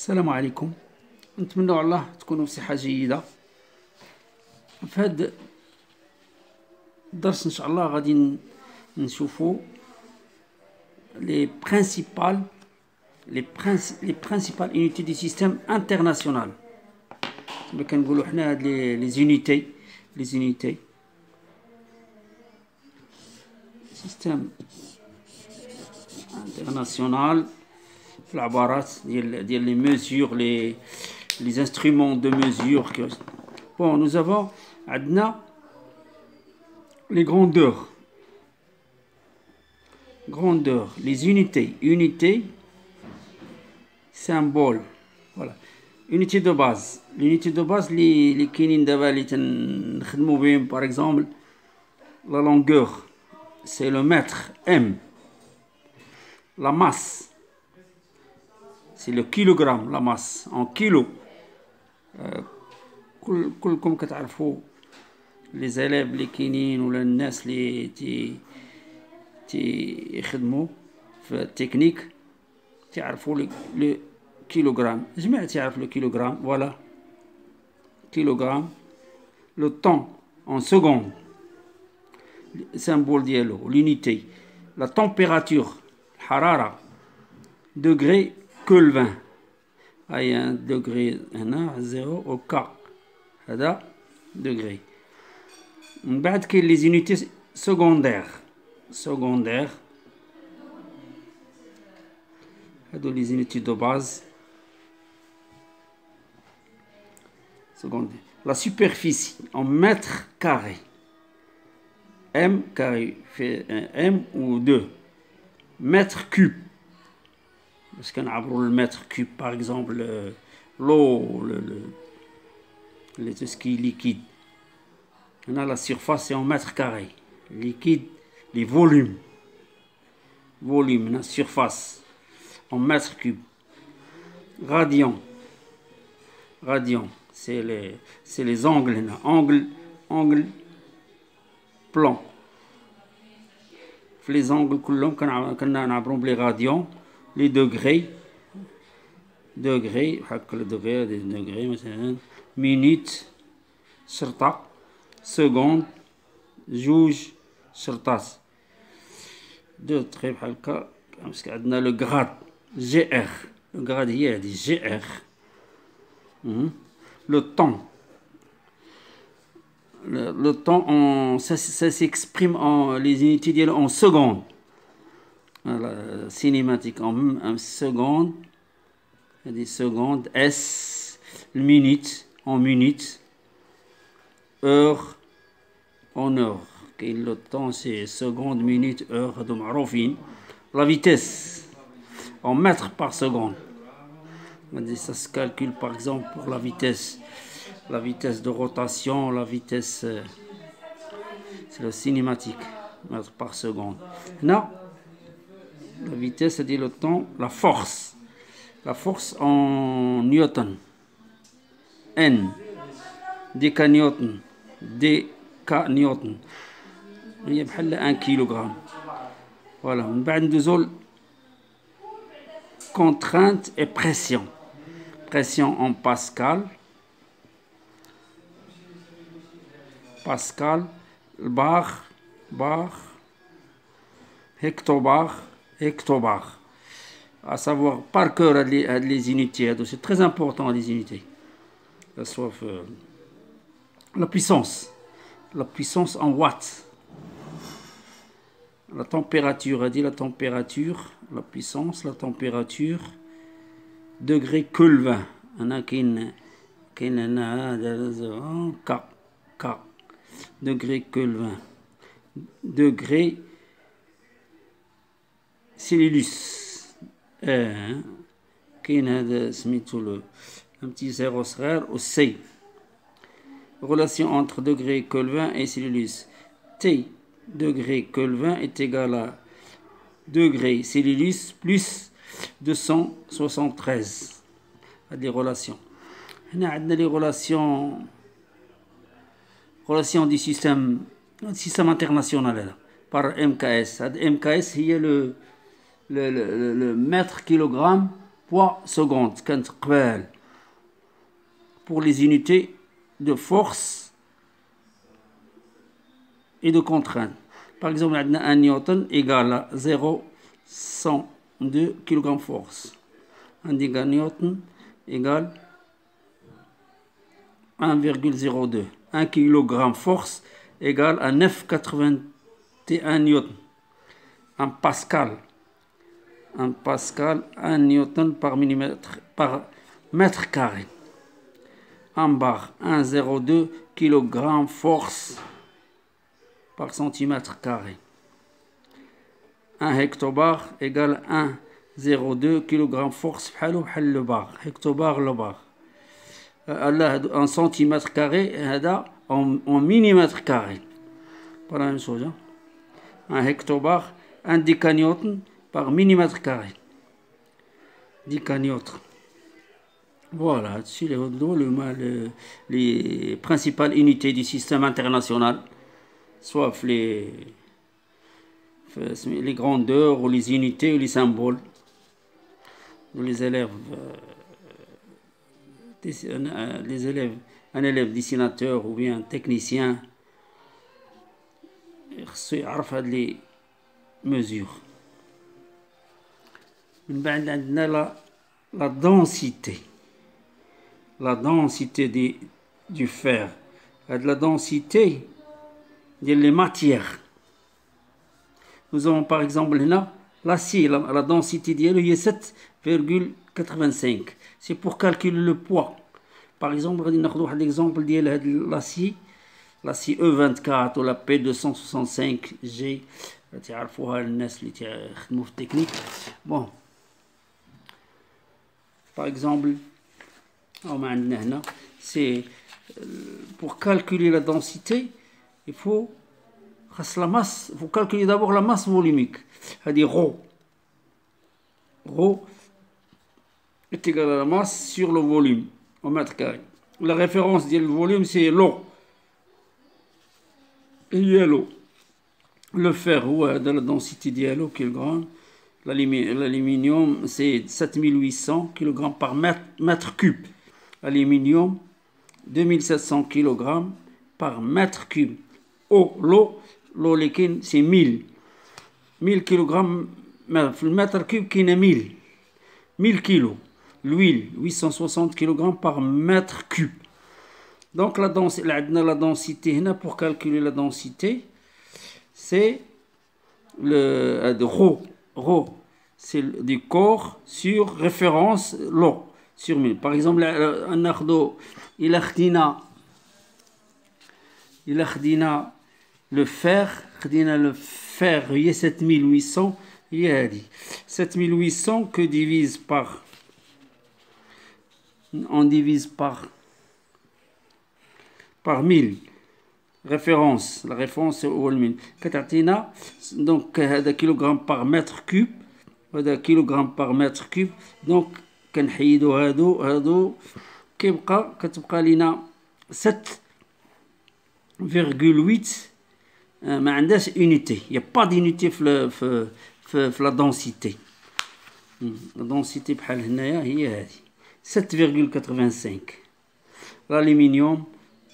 السلام عليكم. نتمنى على الله تكونوا بصحة جيدة. في هذا الدرس ان شاء الله غادي نشوفوا les principales unités du système international. كما كنقولوا حنا هاد les unités système international في العبارات ديال les mesures, les instruments de mesure. Bon, nous avons عندنا les grandeurs, les unités, symboles. Voilà, unité de base. L'unité de base les كاينين دابا اللي تنخدموا بهم. Par exemple, la longueur, c'est le mètre M. La masse, c'est le kilogramme. La masse en kilo. كلكم كتعرفوا les élèves اللي كاينين ولا الناس اللي يخدموا في التكنيك تعرفوا لو كيلوغرام. جميع تعرف لو كيلوغرام. فوالا كيلوغرام. لو طون en seconde, symbole ديالو l'unité. La température, الحرارة, degré Kelvin. هاي 1 degré هنا 0 au K هذا degré. من بعد كاين les unités secondaires. هادو les unités de base secondaires. La superficie en mètres carrés. M carré fait un M ou 2 mètres cubes. Parce qu'on a le mètre cube, par exemple, l'eau, tout ce qui est liquide. On a la surface, c'est en mètres carrés. Liquide, les volumes. La surface, en mètres cubes. Radian, c'est les angles. Angle plan. Les angles, كنا نعبروا بلي radians. Les degrés, le degré مثلا minute شرطة, seconde, جوج شرطات. دوطخي بحال هكا. باسكو عندنا لو غراد GR. لو غراد هي هادي GR. Le temps, ça s'exprime en les unités en secondes. Voilà, cinématique en secondes, des secondes, S, minute en minutes, heure en heure. Le temps c'est seconde, minute, heure. La vitesse en mètres par seconde. Ça se calcule par exemple pour la vitesse de rotation, la vitesse, c'est le cinématique, mètres par seconde. Non. La vitesse, c'est le temps. La force en newton. N. Décanewton. Il y a 1 kilogramme. Voilà. On va nous contrainte et pression. Pression en Pascal. Bar. Hectobar. À savoir par cœur les unités. C'est très important les unités. La puissance en watts. La température, la puissance, la température, degré Kelvin. K. Degré Kelvin. Degré Celsius. كاين هذا سميتو un petit 0 صغير au C. Relation entre degré Kelvin et Celsius. T degré Kelvin est égal à degré Celsius plus 273. هذه relations. هنا عندنا les relations du système international هذا par MKS. هذا MKS هي le mètre kilogramme poids secondes. Pour les unités de force et de contrainte. Par exemple, 1 Newton égale à 0,102 kg force. 1 giganewton égale 1,02. 1 kg force égale à 9,81 newton. 1 pascal. 1 newton par mètre carré. 1 bar, 1,02 kg force par centimètre carré. 1 hectobar égale 1,02 kg force بحال le bar. Hectobar le bar. En centimètre carré, en millimètre carré. Pas la même chose. Hein? 1 hectobar, 1 décanewton par millimètre carré. Décanewton. Voilà, dessus les principales unités du système international, soit les grandeurs ou les unités ou les symboles où les élèves, un élève dessinateur ou bien un technicien يعرف هاد les mesures. من بعد عندنا la densité. La densité du fer. La densité des matières. Nous avons par exemple là l'acier, la densité est 7,85. C'est pour calculer le poids. Par exemple, on a un exemple de l'acier E24 ou la P265G. Bon. Par exemple, c'est pour calculer la densité, il faut la masse, il faut calculer d'abord la masse volumique, c'est-à-dire ρ. ρ est égal à la masse sur le volume au mètre carré. La référence du volume, c'est l'eau. Il y a l'eau. Le fer, de la densité de kg. L'aluminium, c'est 7800 kg par mètre cube. Aluminium, 2700 kg par mètre cube. L'eau, c'est 1000. 1000 kg, le mètre cube qui est 1000. 1000 kg. L'huile, 860 kg par mètre cube. Donc la densité, pour calculer la densité, c'est le ρ, c'est du corps sur référence l'eau. Sur 1000. Par exemple, il a le fer, il y a 7800, il y a 7800 que on divise par 1000. Référence, la référence c'est au 1000. Donc, kilogramme par mètre cube, kilogramme par mètre cube. Donc, كنحيدو هادو كتبقى لينا 7,8. ما عندهاش unité. Il n'y a pas d'unité في la densité. La densité بحال هنايا هي هذه 7,85. L'aluminium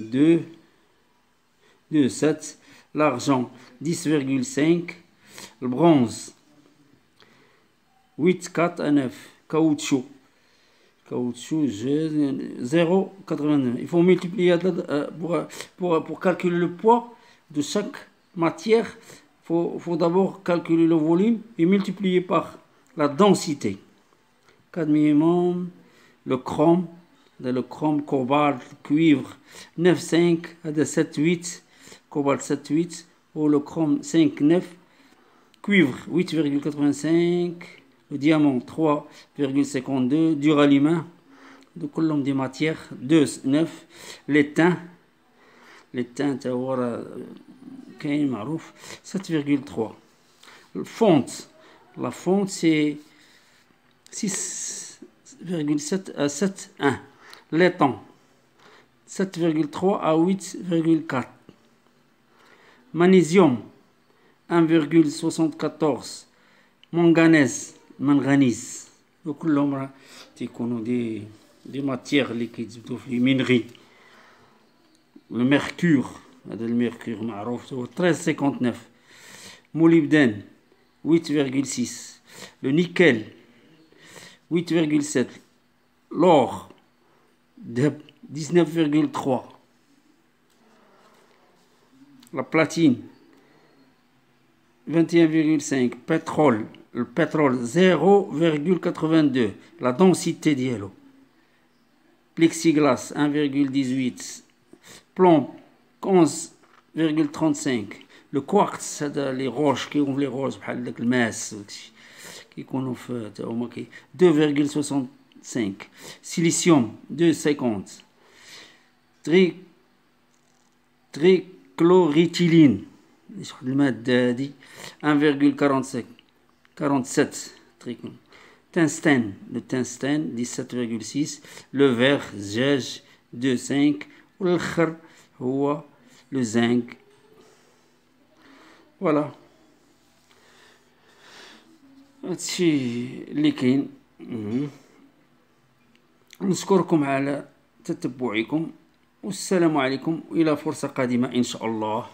2,7. L'argent 10,5. Le bronze 8,4 à 9. Caoutchouc 0,89. Il faut multiplier pour calculer le poids de chaque matière. Il faut d'abord calculer le volume et multiplier par la densité. Cadmium, le chrome, cobalt, cuivre 9,5 à 7,8, cobalt 7,8 ou le chrome 5,9, cuivre 8,85. Le diamant 3,52, duralumin, de colonne des matières 2,9, l'étain, كاين معروف 7,3. La fonte c'est 6,7 à 7,1. Laiton 7,3 à 8,4. Magnésium 1,74. Manganèse وكلهم راه تيكونوا دي ماتيغ اللي كيتزبطوا في المينغي. الميركور، هذا الميركور معروف هو 13,59. موليبدان 8,6. le nickel 8,7. l'or الذهب 19,3. la platine 21,5. pétrole, le pétrole 0,82. la densité ديالو. plexiglas 1,18. plomb 11,35. le quartz هذا لي روش كيكونوا في لي روش بحال داك الماس كيكونوا في تا هما 2,65. silicium 2,50. trichloroethylène المادة هادي 1,47. tungstène, le tungstène 17,6. le verre الزجاج 2,5. والاخر هو le zinc. فوالا هادشي اللي كاين. نشكركم على تتبعكم والسلام عليكم والى فرصة قادمة ان شاء الله.